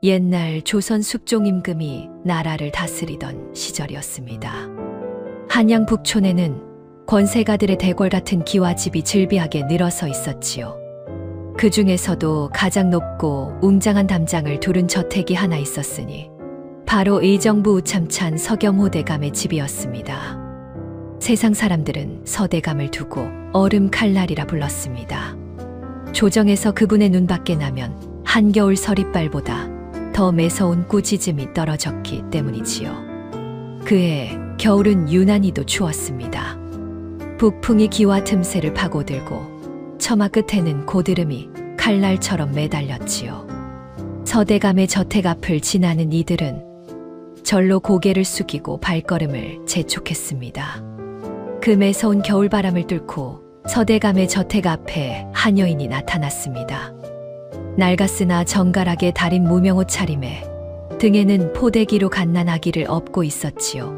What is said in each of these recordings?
옛날 조선 숙종 임금이 나라를 다스리던 시절이었습니다. 한양 북촌에는 권세가들의 대궐 같은 기와집이 즐비하게 늘어서 있었지요. 그 중에서도 가장 높고 웅장한 담장을 두른 저택이 하나 있었으니 바로 의정부 우참찬 서겸호대감의 집이었습니다. 세상 사람들은 서대감을 두고 얼음 칼날이라 불렀습니다. 조정에서 그분의 눈밖에 나면 한겨울 서리빨보다 더 매서운 꾸짖음이 떨어졌기 때문이지요. 그해 겨울은 유난히도 추웠습니다. 북풍이 기와 틈새를 파고들고 처마 끝에는 고드름이 칼날처럼 매달렸지요. 서대감의 저택 앞을 지나는 이들은 절로 고개를 숙이고 발걸음을 재촉했습니다. 그 매서운 겨울바람을 뚫고 서대감의 저택 앞에 한 여인이 나타났습니다. 낡았으나 정갈하게 다린 무명옷 차림에 등에는 포대기로 갓난 아기를 업고 있었지요.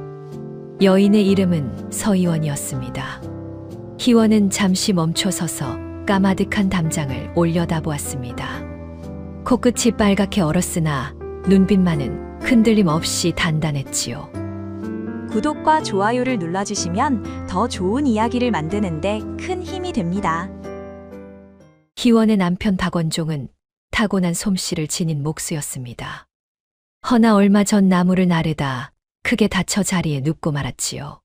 여인의 이름은 서희원이었습니다. 희원은 잠시 멈춰서서 까마득한 담장을 올려다보았습니다. 코끝이 빨갛게 얼었으나 눈빛만은 흔들림 없이 단단했지요. 구독과 좋아요를 눌러주시면 더 좋은 이야기를 만드는데 큰 힘이 됩니다. 희원의 남편 박원종은 타고난 솜씨를 지닌 목수였습니다. 허나 얼마 전 나무를 나르다 크게 다쳐 자리에 눕고 말았지요.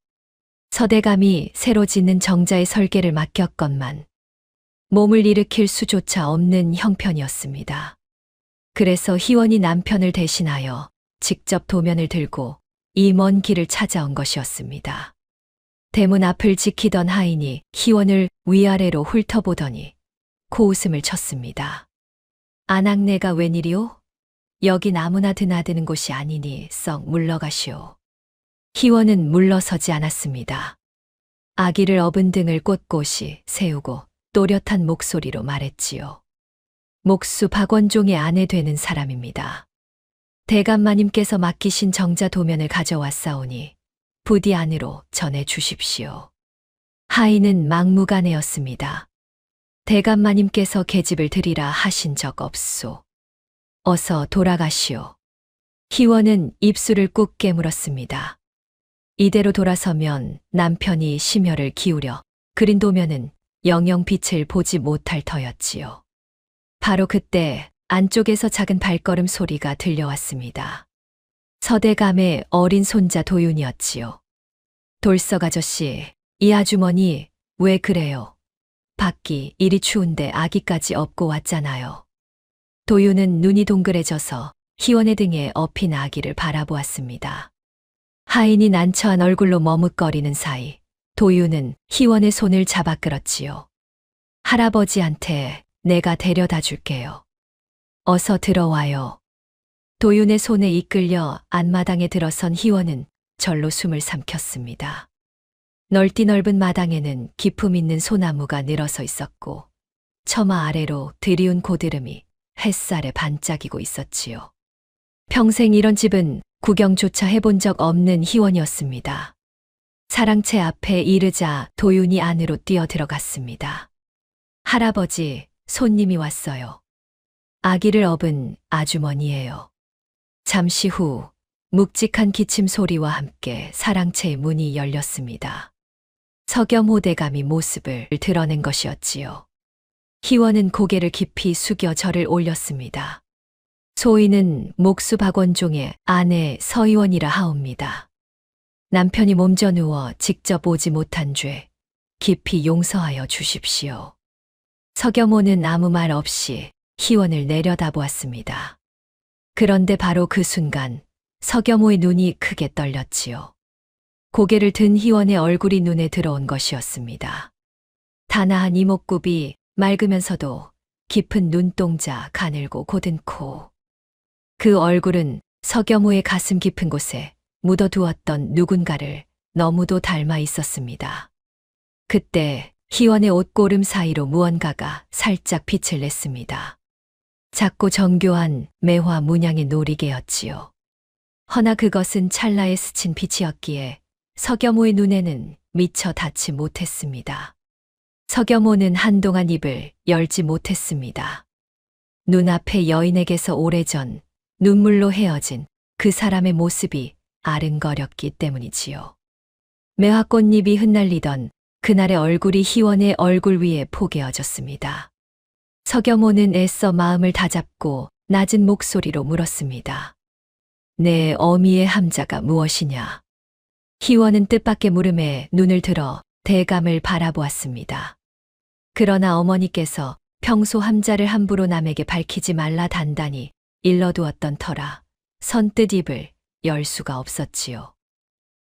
서대감이 새로 짓는 정자의 설계를 맡겼건만 몸을 일으킬 수조차 없는 형편이었습니다. 그래서 희원이 남편을 대신하여 직접 도면을 들고 이 먼 길을 찾아온 것이었습니다. 대문 앞을 지키던 하인이 희원을 위아래로 훑어보더니 코웃음을 쳤습니다. 아낙네가 웬일이오? 여긴 아무나 드나드는 곳이 아니니 썩 물러가시오. 희원은 물러서지 않았습니다. 아기를 업은 등을 꼿꼿이 세우고 또렷한 목소리로 말했지요. 목수 박원종의 아내 되는 사람입니다. 대감마님께서 맡기신 정자 도면을 가져왔사오니 부디 안으로 전해주십시오. 하인은 막무가내였습니다. 대감마님께서 계집을 드리라 하신 적 없소. 어서 돌아가시오. 희원은 입술을 꾹 깨물었습니다. 이대로 돌아서면 남편이 심혈을 기울여 그린 도면은 영영 빛을 보지 못할 터였지요. 바로 그때 안쪽에서 작은 발걸음 소리가 들려왔습니다. 서대감의 어린 손자 도윤이었지요. 돌석 아저씨, 이 아주머니 왜 그래요? 밖이 이리 추운데 아기까지 업고 왔잖아요. 도윤은 눈이 동그래져서 희원의 등에 업힌 아기를 바라보았습니다. 하인이 난처한 얼굴로 머뭇거리는 사이 도윤은 희원의 손을 잡아 끌었지요. 할아버지한테 내가 데려다 줄게요. 어서 들어와요. 도윤의 손에 이끌려 안마당에 들어선 희원은 절로 숨을 삼켰습니다. 넓디 넓은 마당에는 기품 있는 소나무가 늘어서 있었고 처마 아래로 드리운 고드름이 햇살에 반짝이고 있었지요. 평생 이런 집은 구경조차 해본 적 없는 희원이었습니다. 사랑채 앞에 이르자 도윤이 안으로 뛰어 들어갔습니다. 할아버지, 손님이 왔어요. 아기를 업은 아주머니예요. 잠시 후 묵직한 기침 소리와 함께 사랑채의 문이 열렸습니다. 서겸호 대감이 모습을 드러낸 것이었지요. 희원은 고개를 깊이 숙여 절을 올렸습니다. 소인은 목수 박원종의 아내 서희원이라 하옵니다. 남편이 몸져 누워 직접 오지 못한 죄 깊이 용서하여 주십시오. 서겸호는 아무 말 없이 희원을 내려다보았습니다. 그런데 바로 그 순간 서겸호의 눈이 크게 떨렸지요. 고개를 든 희원의 얼굴이 눈에 들어온 것이었습니다. 다나한 이목구비, 맑으면서도 깊은 눈동자, 가늘고 고든 코. 그 얼굴은 서겸호의 가슴 깊은 곳에 묻어두었던 누군가를 너무도 닮아 있었습니다. 그때 희원의 옷고름 사이로 무언가가 살짝 빛을 냈습니다. 작고 정교한 매화 문양의 놀이개였지요. 허나 그것은 찰나에 스친 빛이었기에 서겸호의 눈에는 미처 닿지 못했습니다. 서겸호는 한동안 입을 열지 못했습니다. 눈앞에 여인에게서 오래전 눈물로 헤어진 그 사람의 모습이 아른거렸기 때문이지요. 매화꽃잎이 흩날리던 그날의 얼굴이 희원의 얼굴 위에 포개어졌습니다. 서겸호는 애써 마음을 다잡고 낮은 목소리로 물었습니다. 내 어미의 함자가 무엇이냐? 희원은 뜻밖의 물음에 눈을 들어 대감을 바라보았습니다. 그러나 어머니께서 평소 함자를 함부로 남에게 밝히지 말라 단단히 일러두었던 터라 선뜻 입을 열 수가 없었지요.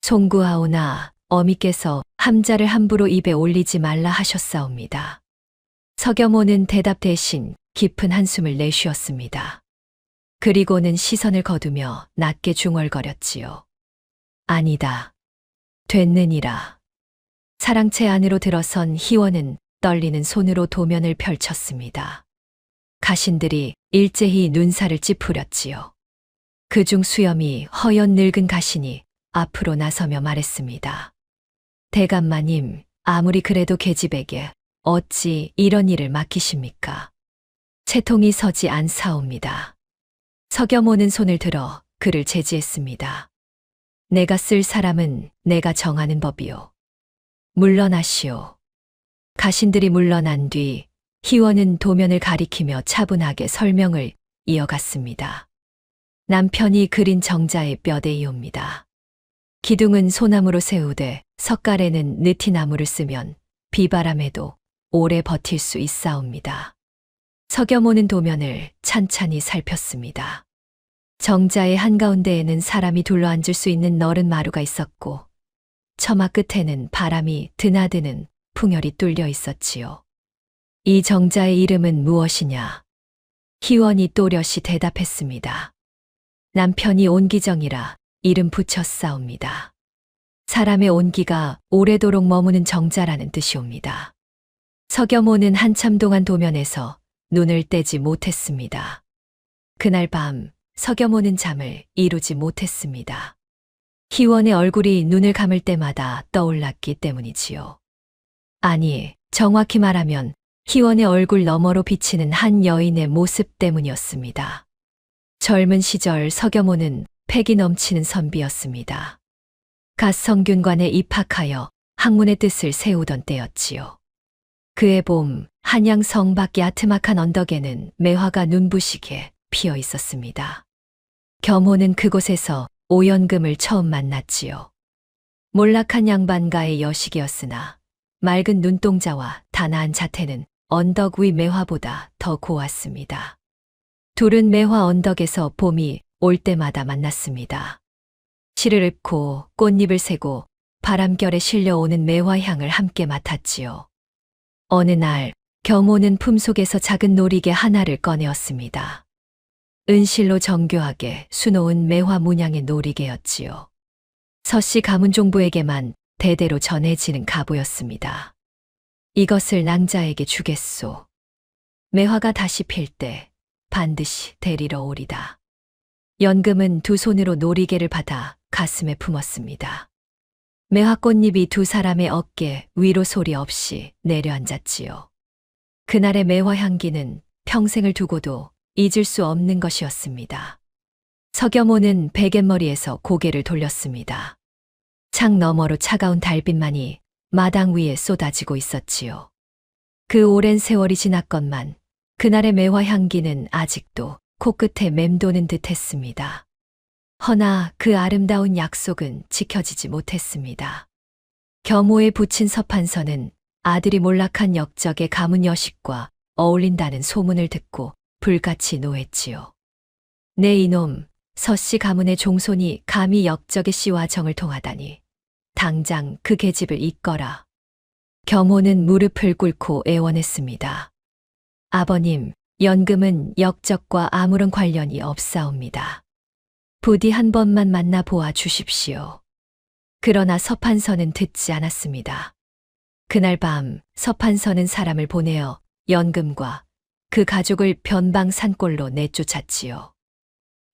송구하오나 어미께서 함자를 함부로 입에 올리지 말라 하셨사옵니다. 서겸호는 대답 대신 깊은 한숨을 내쉬었습니다. 그리고는 시선을 거두며 낮게 중얼거렸지요. 아니다. 됐느니라. 사랑채 안으로 들어선 희원은 떨리는 손으로 도면을 펼쳤습니다. 가신들이 일제히 눈살을 찌푸렸지요. 그중 수염이 허연 늙은 가신이 앞으로 나서며 말했습니다. 대감마님, 아무리 그래도 계집에게 어찌 이런 일을 맡기십니까? 채통이 서지 않사옵니다. 서겸호는 손을 들어 그를 제지했습니다. 내가 쓸 사람은 내가 정하는 법이요. 물러나시오. 가신들이 물러난 뒤 희원은 도면을 가리키며 차분하게 설명을 이어갔습니다. 남편이 그린 정자의 뼈대이옵니다. 기둥은 소나무로 세우되 석가래는 느티나무를 쓰면 비바람에도 오래 버틸 수 있사옵니다. 서겸호는 도면을 찬찬히 살폈습니다. 정자의 한가운데에는 사람이 둘러앉을 수 있는 너른 마루가 있었고 처마 끝에는 바람이 드나드는 풍열이 뚫려 있었지요. 이 정자의 이름은 무엇이냐? 희원이 또렷이 대답했습니다. 남편이 온기정이라 이름 붙였사옵니다. 사람의 온기가 오래도록 머무는 정자라는 뜻이옵니다. 서겸호는 한참 동안 도면에서 눈을 떼지 못했습니다. 그날 밤 서겸호는 잠을 이루지 못했습니다. 희원의 얼굴이 눈을 감을 때마다 떠올랐기 때문이지요. 아니, 정확히 말하면 희원의 얼굴 너머로 비치는 한 여인의 모습 때문이었습니다. 젊은 시절 서겸호는 패기 넘치는 선비였습니다. 갓 성균관에 입학하여 학문의 뜻을 세우던 때였지요. 그해 봄 한양성 밖 야트막한 언덕에는 매화가 눈부시게 피어 있었습니다. 겸호는 그곳에서 오연금을 처음 만났지요. 몰락한 양반가의 여식이었으나 맑은 눈동자와 단아한 자태는 언덕 위 매화보다 더 고왔습니다. 둘은 매화 언덕에서 봄이 올 때마다 만났습니다. 실을 읊고 꽃잎을 세고 바람결에 실려오는 매화향을 함께 맡았지요. 어느 날 겸호는 품속에서 작은 놀이개 하나를 꺼내었습니다. 은실로 정교하게 수놓은 매화 문양의 놀이개였지요. 서씨 가문종부에게만 대대로 전해지는 가보였습니다. 이것을 낭자에게 주겠소. 매화가 다시 필 때 반드시 데리러 오리다. 연금은 두 손으로 놀이개를 받아 가슴에 품었습니다. 매화꽃잎이 두 사람의 어깨 위로 소리 없이 내려앉았지요. 그날의 매화 향기는 평생을 두고도 잊을 수 없는 것이었습니다. 서겸호는 베갯머리에서 고개를 돌렸습니다. 창 너머로 차가운 달빛만이 마당 위에 쏟아지고 있었지요. 그 오랜 세월이 지났건만 그날의 매화 향기는 아직도 코끝에 맴도는 듯 했습니다. 허나 그 아름다운 약속은 지켜지지 못했습니다. 겸호에 붙인 서판서는 아들이 몰락한 역적의 가문 여식과 어울린다는 소문을 듣고 불같이 노했지요. 내 이놈, 서씨 가문의 종손이 감히 역적의 씨와 정을 통하다니 당장 그 계집을 잇거라. 겸호는 무릎을 꿇고 애원했습니다. 아버님, 연금은 역적과 아무런 관련이 없사옵니다. 부디 한 번만 만나 보아 주십시오. 그러나 서판서는 듣지 않았습니다. 그날 밤 서판서는 사람을 보내어 연금과 그 가족을 변방 산골로 내쫓았지요.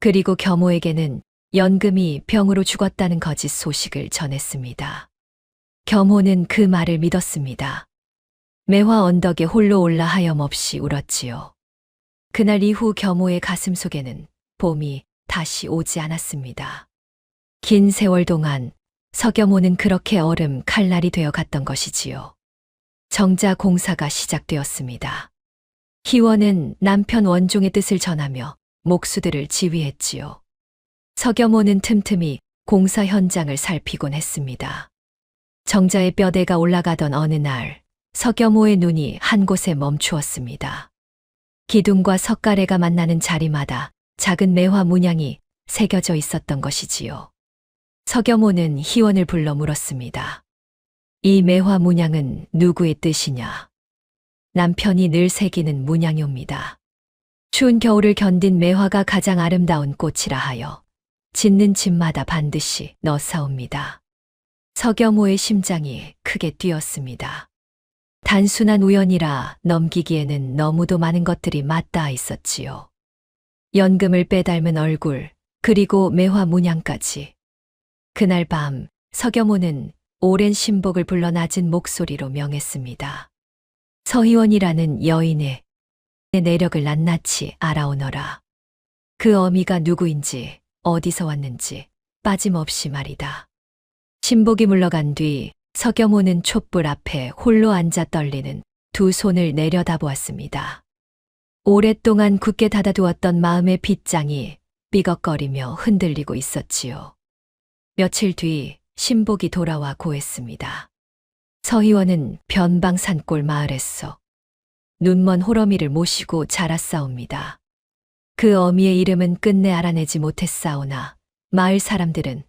그리고 겸호에게는 연금이 병으로 죽었다는 거짓 소식을 전했습니다. 겸호는 그 말을 믿었습니다. 매화 언덕에 홀로 올라 하염없이 울었지요. 그날 이후 겸호의 가슴 속에는 봄이 다시 오지 않았습니다. 긴 세월 동안 서겸호는 그렇게 얼음 칼날이 되어 갔던 것이지요. 정자 공사가 시작되었습니다. 희원은 남편 원종의 뜻을 전하며 목수들을 지휘했지요. 서겸호는 틈틈이 공사 현장을 살피곤 했습니다. 정자의 뼈대가 올라가던 어느 날, 서겸호의 눈이 한 곳에 멈추었습니다. 기둥과 석가래가 만나는 자리마다 작은 매화 문양이 새겨져 있었던 것이지요. 서겸호는 희원을 불러 물었습니다. 이 매화 문양은 누구의 뜻이냐? 남편이 늘 새기는 문양이옵니다. 추운 겨울을 견딘 매화가 가장 아름다운 꽃이라 하여 짓는 집마다 반드시 넣사옵니다. 서겸호의 심장이 크게 뛰었습니다. 단순한 우연이라 넘기기에는 너무도 많은 것들이 맞닿아 있었지요. 연금을 빼닮은 얼굴, 그리고 매화 문양까지. 그날 밤 서겸호는 오랜 신복을 불러 낮은 목소리로 명했습니다. 서희원이라는 여인의 내력을 낱낱이 알아오너라. 그 어미가 누구인지 어디서 왔는지 빠짐없이 말이다. 신복이 물러간 뒤 서겸호는 촛불 앞에 홀로 앉아 떨리는 두 손을 내려다보았습니다. 오랫동안 굳게 닫아두었던 마음의 빗장이 삐걱거리며 흔들리고 있었지요. 며칠 뒤 신복이 돌아와 고했습니다. 서희원은 변방 산골 마을에서 눈먼 호러미를 모시고 자랐사옵니다. 그 어미의 이름은 끝내 알아내지 못했사오나 마을 사람들은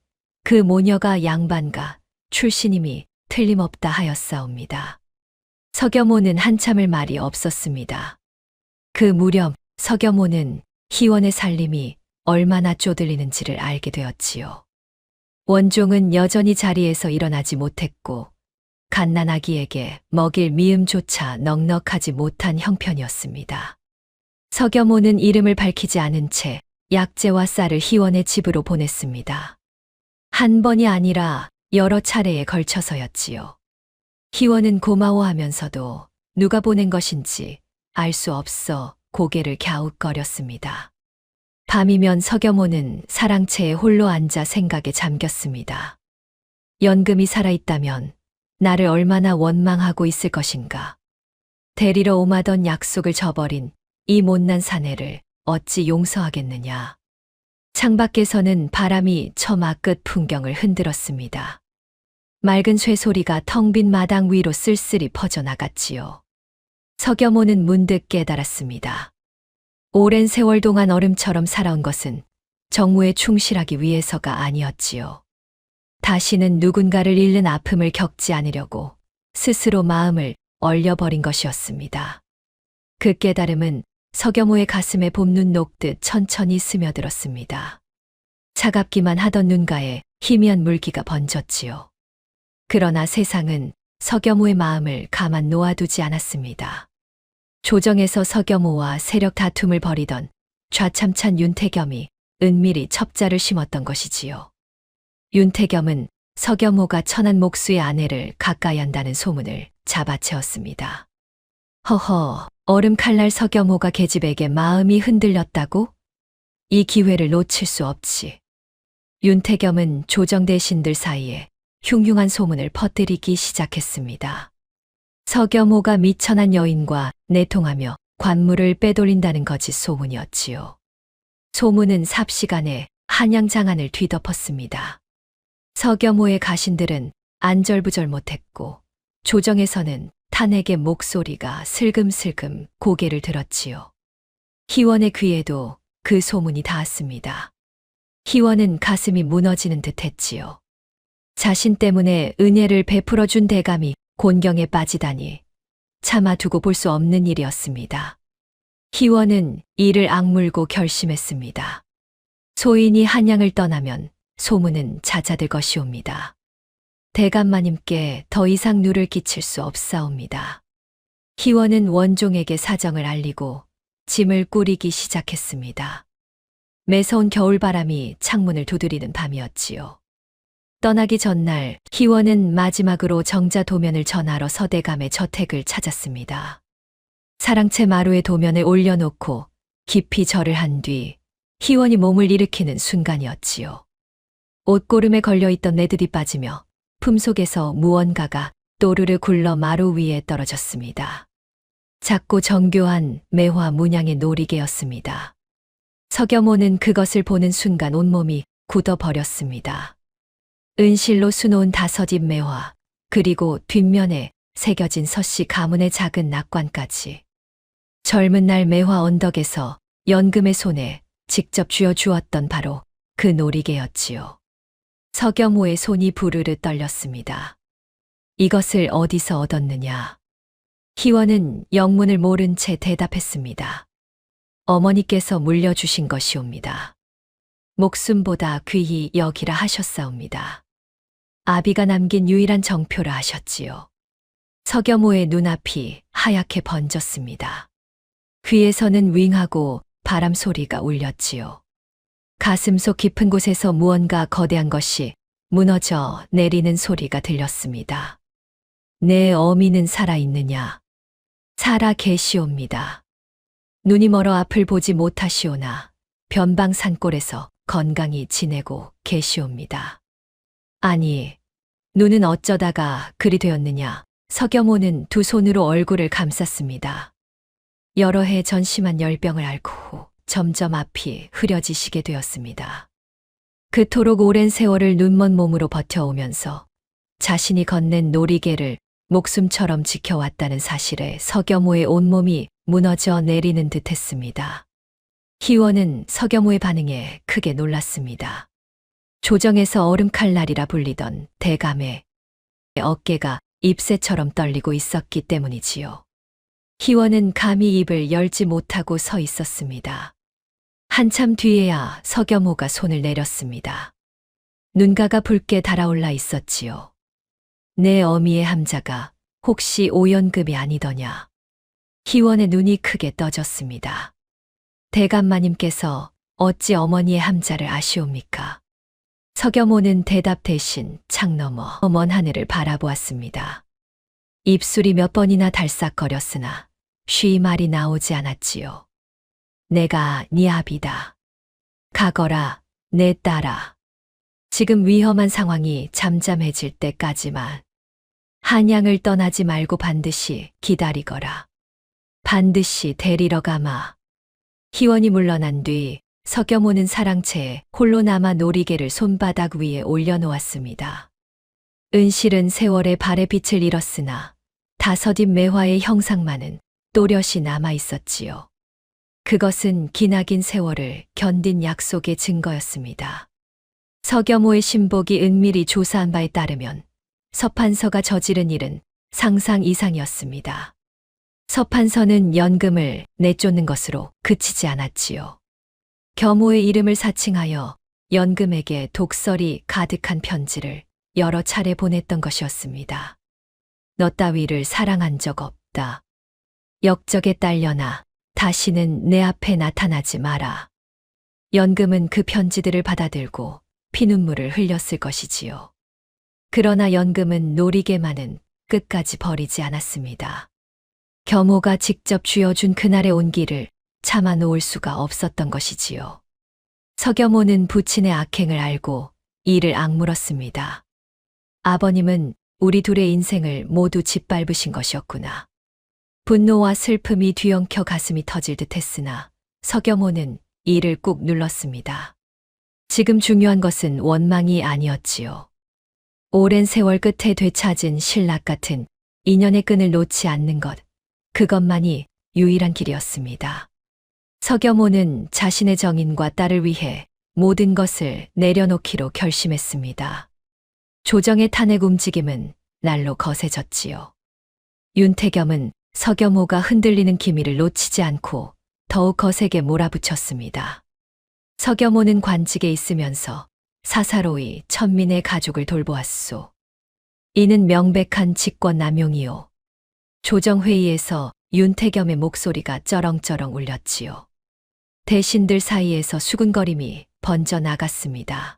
그 모녀가 양반가 출신임이 틀림없다 하였사옵니다. 서겸호는 한참을 말이 없었습니다. 그 무렵 서겸호는 희원의 살림이 얼마나 쪼들리는지를 알게 되었지요. 원종은 여전히 자리에서 일어나지 못했고 갓난아기에게 먹일 미음조차 넉넉하지 못한 형편이었습니다. 서겸호는 이름을 밝히지 않은 채 약재와 쌀을 희원의 집으로 보냈습니다. 한 번이 아니라 여러 차례에 걸쳐서였지요. 희원은 고마워하면서도 누가 보낸 것인지 알 수 없어 고개를 갸웃거렸습니다. 밤이면 서겸호는 사랑채에 홀로 앉아 생각에 잠겼습니다. 연금이 살아있다면 나를 얼마나 원망하고 있을 것인가. 데리러 오마던 약속을 저버린 이 못난 사내를 어찌 용서하겠느냐. 창밖에서는 바람이 처마 끝 풍경을 흔들었습니다. 맑은 쇠소리가 텅 빈 마당 위로 쓸쓸히 퍼져나갔지요. 서겸호는 문득 깨달았습니다. 오랜 세월 동안 얼음처럼 살아온 것은 정무에 충실하기 위해서가 아니었지요. 다시는 누군가를 잃는 아픔을 겪지 않으려고 스스로 마음을 얼려버린 것이었습니다. 그 깨달음은 서겸호의 가슴에 봄눈 녹듯 천천히 스며들었습니다. 차갑기만 하던 눈가에 희미한 물기가 번졌지요. 그러나 세상은 서겸호의 마음을 가만 놓아두지 않았습니다. 조정에서 서겸호와 세력 다툼을 벌이던 좌참찬 윤태겸이 은밀히 첩자를 심었던 것이지요. 윤태겸은 서겸호가 천한 목수의 아내를 가까이 한다는 소문을 잡아채웠습니다. 허허, 얼음 칼날 서겸호가 계집에게 마음이 흔들렸다고? 이 기회를 놓칠 수 없지. 윤태겸은 조정 대신들 사이에 흉흉한 소문을 퍼뜨리기 시작했습니다. 서겸호가 미천한 여인과 내통하며 관물을 빼돌린다는 거짓 소문이었지요. 소문은 삽시간에 한양장안을 뒤덮었습니다. 서겸호의 가신들은 안절부절 못했고 조정에서는 탄핵의 목소리가 슬금슬금 고개를 들었지요. 희원의 귀에도 그 소문이 닿았습니다. 희원은 가슴이 무너지는 듯 했지요. 자신 때문에 은혜를 베풀어준 대감이 곤경에 빠지다니 차마 두고 볼 수 없는 일이었습니다. 희원은 이를 악물고 결심했습니다. 소인이 한양을 떠나면 소문은 잦아들 것이옵니다. 대감마님께 더 이상 누를 끼칠 수 없사옵니다. 희원은 원종에게 사정을 알리고 짐을 꾸리기 시작했습니다. 매서운 겨울바람이 창문을 두드리는 밤이었지요. 떠나기 전날 희원은 마지막으로 정자 도면을 전하러 서대감의 저택을 찾았습니다. 사랑채 마루에 도면을 올려놓고 깊이 절을 한 뒤 희원이 몸을 일으키는 순간이었지요. 옷고름에 걸려있던 네드이 빠지며 품속에서 무언가가 또르르 굴러 마루 위에 떨어졌습니다. 작고 정교한 매화 문양의 놀이개였습니다. 서겸호는 그것을 보는 순간 온몸이 굳어버렸습니다. 은실로 수놓은 5잎 매화, 그리고 뒷면에 새겨진 서씨 가문의 작은 낙관까지. 젊은 날 매화 언덕에서 연금의 손에 직접 쥐어주었던 바로 그 놀이개였지요. 서겸호의 손이 부르르 떨렸습니다. 이것을 어디서 얻었느냐? 희원은 영문을 모른 채 대답했습니다. 어머니께서 물려주신 것이옵니다. 목숨보다 귀히 여기라 하셨사옵니다. 아비가 남긴 유일한 정표라 하셨지요. 서겸호의 눈앞이 하얗게 번졌습니다. 귀에서는 윙하고 바람 소리가 울렸지요. 가슴속 깊은 곳에서 무언가 거대한 것이 무너져 내리는 소리가 들렸습니다. 내 어미는 살아있느냐? 살아 계시옵니다. 눈이 멀어 앞을 보지 못하시오나 변방 산골에서 건강히 지내고 계시옵니다. 아니, 눈은 어쩌다가 그리 되었느냐? 서겸호는 두 손으로 얼굴을 감쌌습니다. 여러 해 전 심한 열병을 앓고 후 점점 앞이 흐려지시게 되었습니다. 그토록 오랜 세월을 눈먼 몸으로 버텨오면서 자신이 건넨 놀이개를 목숨처럼 지켜왔다는 사실에 서겸호의 온몸이 무너져 내리는 듯 했습니다. 희원은 서겸호의 반응에 크게 놀랐습니다. 조정에서 얼음칼날이라 불리던 대감의 어깨가 잎새처럼 떨리고 있었기 때문이지요. 희원은 감히 입을 열지 못하고 서 있었습니다. 한참 뒤에야 서겸호가 손을 내렸습니다. 눈가가 붉게 달아올라 있었지요. 내 어미의 함자가 혹시 오연금이 아니더냐? 희원의 눈이 크게 떠졌습니다. 대감마님께서 어찌 어머니의 함자를 아시옵니까? 서겸호는 대답 대신 창 너머 먼 하늘을 바라보았습니다. 입술이 몇 번이나 달싹거렸으나 쉬 말이 나오지 않았지요. 내가 네 아비다. 가거라, 내 딸아. 지금 위험한 상황이 잠잠해질 때까지만 한양을 떠나지 말고 반드시 기다리거라. 반드시 데리러 가마. 희원이 물러난 뒤 서겸호는 사랑채에 홀로 남아 놀이개를 손바닥 위에 올려놓았습니다. 은실은 세월의 발에 빛을 잃었으나 5잎 매화의 형상만은 또렷이 남아 있었지요. 그것은 기나긴 세월을 견딘 약속의 증거였습니다. 서겸호의 신복이 은밀히 조사한 바에 따르면 서판서가 저지른 일은 상상 이상이었습니다. 서판서는 연금을 내쫓는 것으로 그치지 않았지요. 겸호의 이름을 사칭하여 연금에게 독설이 가득한 편지를 여러 차례 보냈던 것이었습니다. 너 따위를 사랑한 적 없다. 역적에 딸려나 다시는 내 앞에 나타나지 마라. 연금은 그 편지들을 받아들고 피눈물을 흘렸을 것이지요. 그러나 연금은 놀이개만은 끝까지 버리지 않았습니다. 겸호가 직접 쥐어준 그날의 온기를 참아 놓을 수가 없었던 것이지요. 서겸호는 부친의 악행을 알고 이를 악물었습니다. 아버님은 우리 둘의 인생을 모두 짓밟으신 것이었구나. 분노와 슬픔이 뒤엉켜 가슴이 터질 듯 했으나 서겸호는 이를 꾹 눌렀습니다. 지금 중요한 것은 원망이 아니었지요. 오랜 세월 끝에 되찾은 신락 같은 인연의 끈을 놓지 않는 것, 그것만이 유일한 길이었습니다. 서겸호는 자신의 정인과 딸을 위해 모든 것을 내려놓기로 결심했습니다. 조정의 탄핵 움직임은 날로 거세졌지요. 윤태겸은 서겸호가 흔들리는 기미를 놓치지 않고 더욱 거세게 몰아붙였습니다. 서겸호는 관직에 있으면서 사사로이 천민의 가족을 돌보았소. 이는 명백한 직권 남용이요. 조정회의에서 윤태겸의 목소리가 쩌렁쩌렁 울렸지요. 대신들 사이에서 수군거림이 번져 나갔습니다.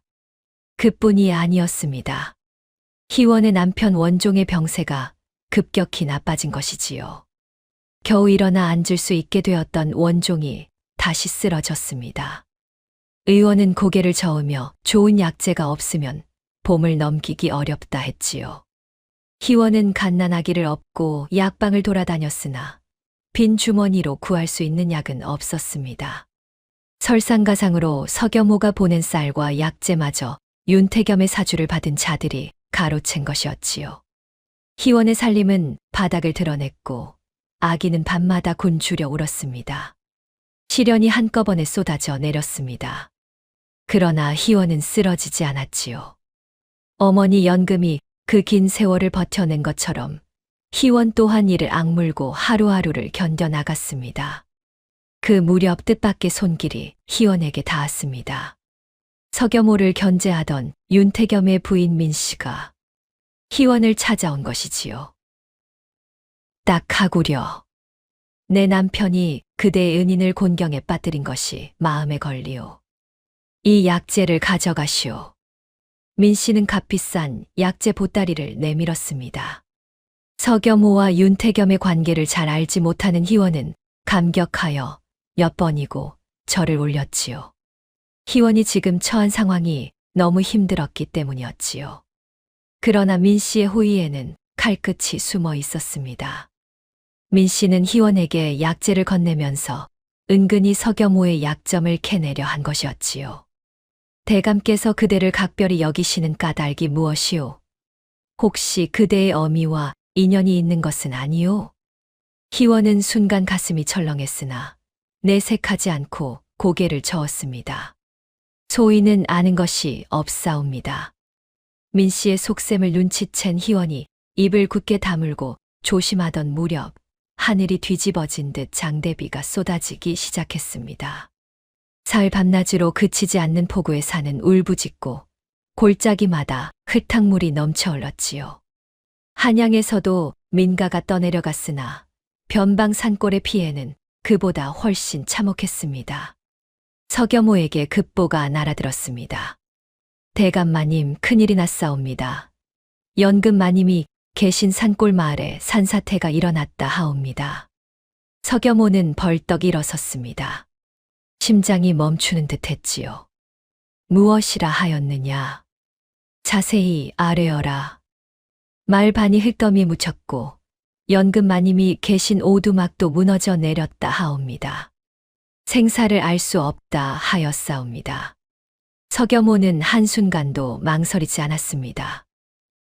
그뿐이 아니었습니다. 희원의 남편 원종의 병세가 급격히 나빠진 것이지요. 겨우 일어나 앉을 수 있게 되었던 원종이 다시 쓰러졌습니다. 의원은 고개를 저으며 좋은 약재가 없으면 봄을 넘기기 어렵다 했지요. 희원은 갓난아기를 업고 약방을 돌아다녔으나 빈 주머니로 구할 수 있는 약은 없었습니다. 설상가상으로 서겸호가 보낸 쌀과 약재마저 윤태겸의 사주를 받은 자들이 가로챈 것이었지요. 희원의 살림은 바닥을 드러냈고 아기는 밤마다 곤주려 울었습니다. 시련이 한꺼번에 쏟아져 내렸습니다. 그러나 희원은 쓰러지지 않았지요. 어머니 연금이 그 긴 세월을 버텨낸 것처럼 희원 또한 이를 악물고 하루하루를 견뎌나갔습니다. 그 무렵 뜻밖의 손길이 희원에게 닿았습니다. 서겸호를 견제하던 윤태겸의 부인 민씨가 희원을 찾아온 것이지요. 딱 하구려. 내 남편이 그대의 은인을 곤경에 빠뜨린 것이 마음에 걸리오. 이 약재를 가져가시오. 민씨는 값비싼 약재 보따리를 내밀었습니다. 서겸호와 윤태겸의 관계를 잘 알지 못하는 희원은 감격하여 몇 번이고 절을 올렸지요. 희원이 지금 처한 상황이 너무 힘들었기 때문이었지요. 그러나 민씨의 호의에는 칼끝이 숨어 있었습니다. 민씨는 희원에게 약재를 건네면서 은근히 서겸호의 약점을 캐내려 한 것이었지요. 대감께서 그대를 각별히 여기시는 까닭이 무엇이오? 혹시 그대의 어미와 인연이 있는 것은 아니오? 희원은 순간 가슴이 철렁했으나 내색하지 않고 고개를 저었습니다. 소인은 아는 것이 없사옵니다. 민씨의 속셈을 눈치챈 희원이 입을 굳게 다물고 조심하던 무렵 하늘이 뒤집어진 듯 장대비가 쏟아지기 시작했습니다. 사흘 밤낮으로 그치지 않는 폭우에 사는 울부짖고 골짜기마다 흙탕물이 넘쳐 흘렀지요. 한양에서도 민가가 떠내려갔으나 변방 산골의 피해는 그보다 훨씬 참혹했습니다. 서겸호에게 급보가 날아들었습니다. 대감마님, 큰일이 났사옵니다. 연금마님이 계신 산골 마을에 산사태가 일어났다 하옵니다. 서겸호는 벌떡 일어섰습니다. 심장이 멈추는 듯 했지요. 무엇이라 하였느냐? 자세히 아뢰어라. 말 반이 흙더미 묻혔고 연금마님이 계신 오두막도 무너져 내렸다 하옵니다. 생사를 알 수 없다 하였사옵니다. 서겸호는 한순간도 망설이지 않았습니다.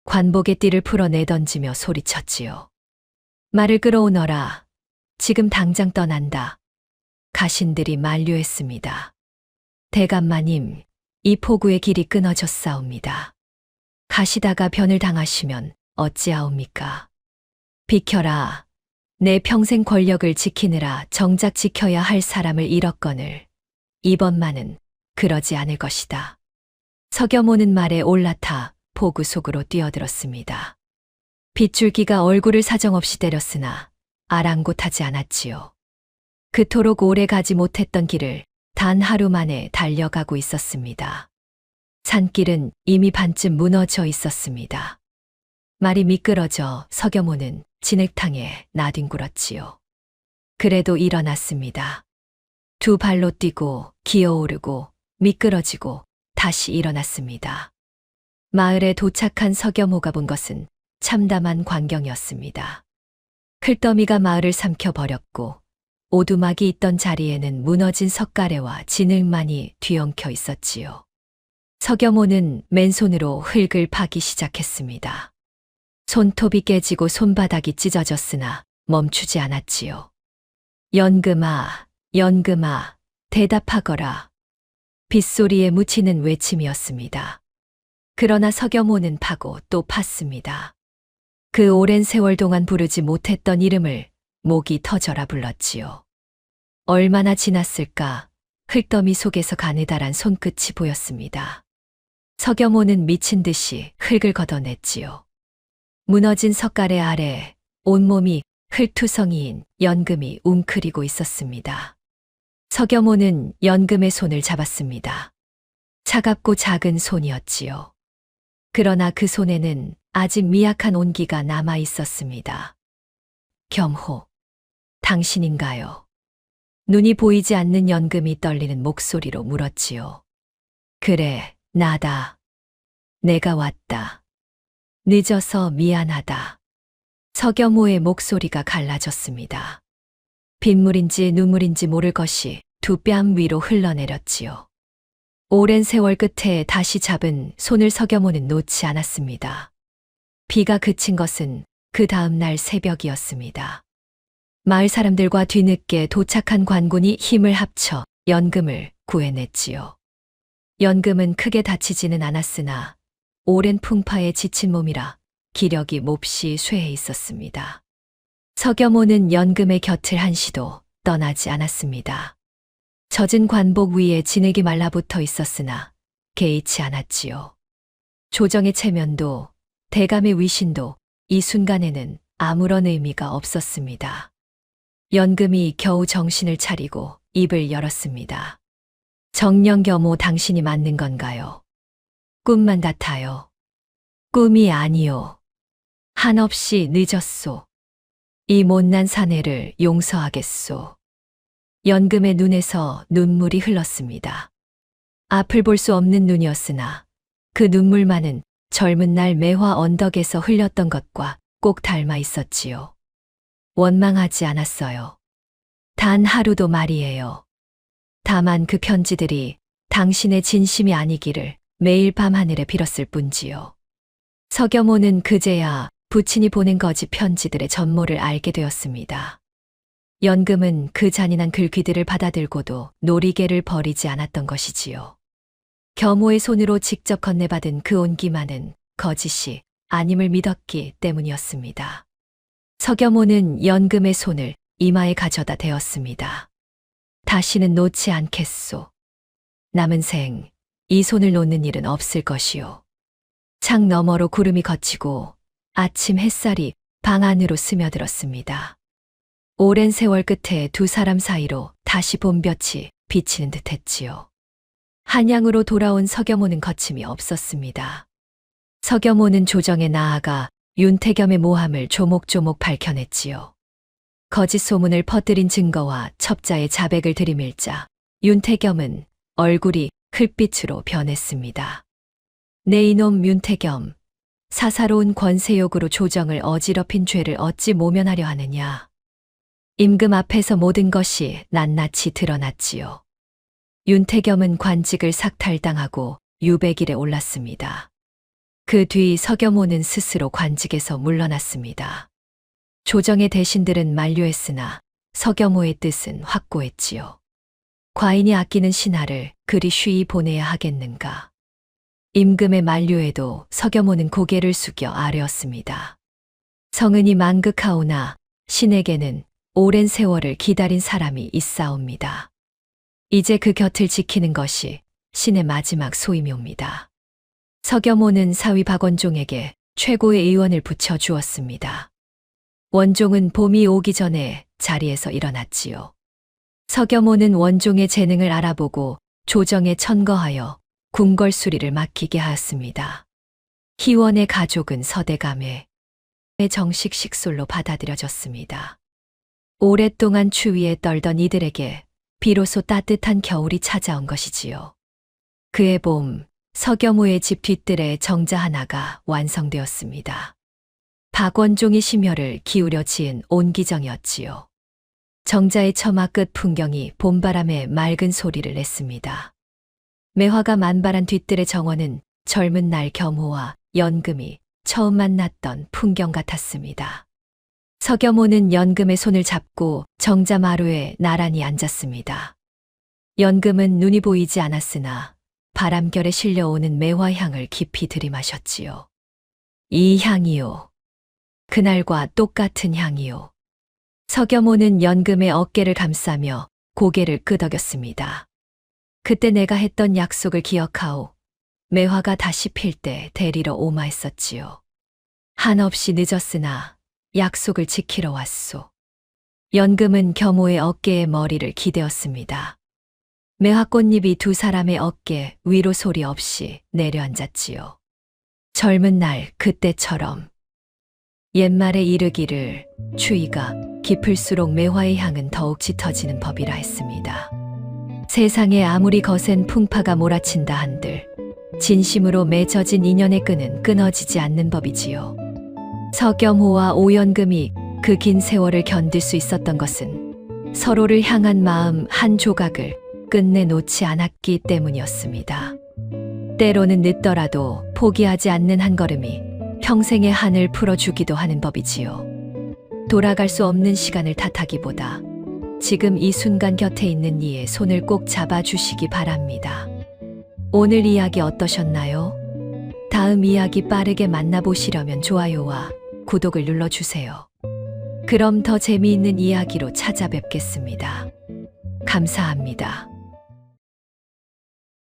관복의 띠를 풀어 내던지며 소리쳤지요. 말을 끌어오너라. 지금 당장 떠난다. 가신들이 만류했습니다. 대감마님, 이 폭우의 길이 끊어졌사옵니다. 가시다가 변을 당하시면 어찌하옵니까? 비켜라. 내 평생 권력을 지키느라 정작 지켜야 할 사람을 잃었거늘 이번만은 그러지 않을 것이다. 서겸호는 말에 올라타 폭우 속으로 뛰어들었습니다. 빗줄기가 얼굴을 사정없이 때렸으나 아랑곳하지 않았지요. 그토록 오래 가지 못했던 길을 단 하루 만에 달려가고 있었습니다. 산길은 이미 반쯤 무너져 있었습니다. 말이 미끄러져 서겸호는 진흙탕에 나뒹굴었지요. 그래도 일어났습니다. 두 발로 뛰고 기어오르고 미끄러지고 다시 일어났습니다. 마을에 도착한 서겸호가 본 것은 참담한 광경이었습니다. 클더미가 마을을 삼켜버렸고 오두막이 있던 자리에는 무너진 석가래와 진흙만이 뒤엉켜 있었지요. 서겸호는 맨손으로 흙을 파기 시작했습니다. 손톱이 깨지고 손바닥이 찢어졌으나 멈추지 않았지요. 연금아, 연금아, 대답하거라. 빗소리에 묻히는 외침이었습니다. 그러나 서겸호는 파고 또 팠습니다. 그 오랜 세월 동안 부르지 못했던 이름을 목이 터져라 불렀지요. 얼마나 지났을까 흙더미 속에서 가느다란 손끝이 보였습니다. 서겸호는 미친 듯이 흙을 걷어냈지요. 무너진 석가래 아래 온몸이 흙투성이인 연금이 웅크리고 있었습니다. 서겸호는 연금의 손을 잡았습니다. 차갑고 작은 손이었지요. 그러나 그 손에는 아직 미약한 온기가 남아 있었습니다. 겸호, 당신인가요? 눈이 보이지 않는 연금이 떨리는 목소리로 물었지요. 그래, 나다. 내가 왔다. 늦어서 미안하다. 서겸호의 목소리가 갈라졌습니다. 빗물인지 눈물인지 모를 것이 두 뺨 위로 흘러내렸지요. 오랜 세월 끝에 다시 잡은 손을 서겸호는 놓지 않았습니다. 비가 그친 것은 그 다음 날 새벽이었습니다. 마을 사람들과 뒤늦게 도착한 관군이 힘을 합쳐 연금을 구해냈지요. 연금은 크게 다치지는 않았으나 오랜 풍파에 지친 몸이라 기력이 몹시 쇠해 있었습니다. 서겸호는 연금의 곁을 한시도 떠나지 않았습니다. 젖은 관복 위에 진흙이 말라붙어 있었으나 개의치 않았지요. 조정의 체면도 대감의 위신도 이 순간에는 아무런 의미가 없었습니다. 연금이 겨우 정신을 차리고 입을 열었습니다. 정령겸호, 당신이 맞는 건가요? 꿈만 같아요. 꿈이 아니요. 한없이 늦었소. 이 못난 사내를 용서하겠소. 연금의 눈에서 눈물이 흘렀습니다. 앞을 볼 수 없는 눈이었으나 그 눈물만은 젊은 날 매화 언덕에서 흘렸던 것과 꼭 닮아 있었지요. 원망하지 않았어요. 단 하루도 말이에요. 다만 그 편지들이 당신의 진심이 아니기를 매일 밤하늘에 빌었을 뿐지요. 서겸호는 그제야 부친이 보낸 거짓 편지들의 전모를 알게 되었습니다. 연금은 그 잔인한 글귀들을 받아들고도 놀이개를 버리지 않았던 것이지요. 겸호의 손으로 직접 건네받은 그 온기만은 거짓이 아님을 믿었기 때문이었습니다. 서겸호는 연금의 손을 이마에 가져다 대었습니다. 다시는 놓지 않겠소. 남은 생 이 손을 놓는 일은 없을 것이요. 창 너머로 구름이 걷히고 아침 햇살이 방 안으로 스며들었습니다. 오랜 세월 끝에 두 사람 사이로 다시 봄볕이 비치는 듯했지요. 한양으로 돌아온 서겸호는 거침이 없었습니다. 서겸호는 조정에 나아가 윤태겸의 모함을 조목조목 밝혀냈지요. 거짓 소문을 퍼뜨린 증거와 첩자의 자백을 들이밀자 윤태겸은 얼굴이 흙빛으로 변했습니다. 내 이놈 윤태겸, 사사로운 권세욕으로 조정을 어지럽힌 죄를 어찌 모면하려 하느냐. 임금 앞에서 모든 것이 낱낱이 드러났지요. 윤태겸은 관직을 삭탈당하고 유배길에 올랐습니다. 그 뒤 서겸호는 스스로 관직에서 물러났습니다. 조정의 대신들은 만류했으나 서겸호의 뜻은 확고했지요. 과인이 아끼는 신하를 그리 쉬이 보내야 하겠는가. 임금의 만류에도 서겸호는 고개를 숙여 아뢰었습니다. 성은이 만극하오나 신에게는 오랜 세월을 기다린 사람이 있사옵니다. 이제 그 곁을 지키는 것이 신의 마지막 소임이옵니다. 서겸호는 사위 박원종에게 최고의 의원을 붙여주었습니다. 원종은 봄이 오기 전에 자리에서 일어났지요. 서겸호는 원종의 재능을 알아보고 조정에 천거하여 궁궐 수리를 맡기게 하였습니다. 희원의 가족은 서대감의 정식 식솔로 받아들여졌습니다. 오랫동안 추위에 떨던 이들에게 비로소 따뜻한 겨울이 찾아온 것이지요. 그해 봄, 서겸호의 집 뒷뜰에 정자 하나가 완성되었습니다. 박원종이 심혈을 기울여 지은 온기정이었지요. 정자의 처마 끝 풍경이 봄바람에 맑은 소리를 냈습니다. 매화가 만발한 뒷뜰의 정원은 젊은 날 겸호와 연금이 처음 만났던 풍경 같았습니다. 서겸호는 연금의 손을 잡고 정자 마루에 나란히 앉았습니다. 연금은 눈이 보이지 않았으나 바람결에 실려오는 매화향을 깊이 들이마셨지요. 이 향이요. 그날과 똑같은 향이요. 서겸호는 연금의 어깨를 감싸며 고개를 끄덕였습니다. 그때 내가 했던 약속을 기억하오. 매화가 다시 필 때 데리러 오마 했었지요. 한없이 늦었으나 약속을 지키러 왔소. 연금은 겸호의 어깨에 머리를 기대었습니다. 매화꽃잎이 두 사람의 어깨 위로 소리 없이 내려앉았지요. 젊은 날 그때처럼. 옛말에 이르기를 추위가 깊을수록 매화의 향은 더욱 짙어지는 법이라 했습니다. 세상에 아무리 거센 풍파가 몰아친다 한들 진심으로 맺어진 인연의 끈은 끊어지지 않는 법이지요. 서겸호와 오연금이 그 긴 세월을 견딜 수 있었던 것은 서로를 향한 마음 한 조각을 끝내 놓지 않았기 때문이었습니다. 때로는 늦더라도 포기하지 않는 한 걸음이 평생의 한을 풀어주기도 하는 법이지요. 돌아갈 수 없는 시간을 탓하기보다 지금 이 순간 곁에 있는 이의 손을 꼭 잡아주시기 바랍니다. 오늘 이야기 어떠셨나요? 다음 이야기 빠르게 만나보시려면 좋아요와 구독을 눌러주세요. 그럼 더 재미있는 이야기로 찾아뵙겠습니다. 감사합니다.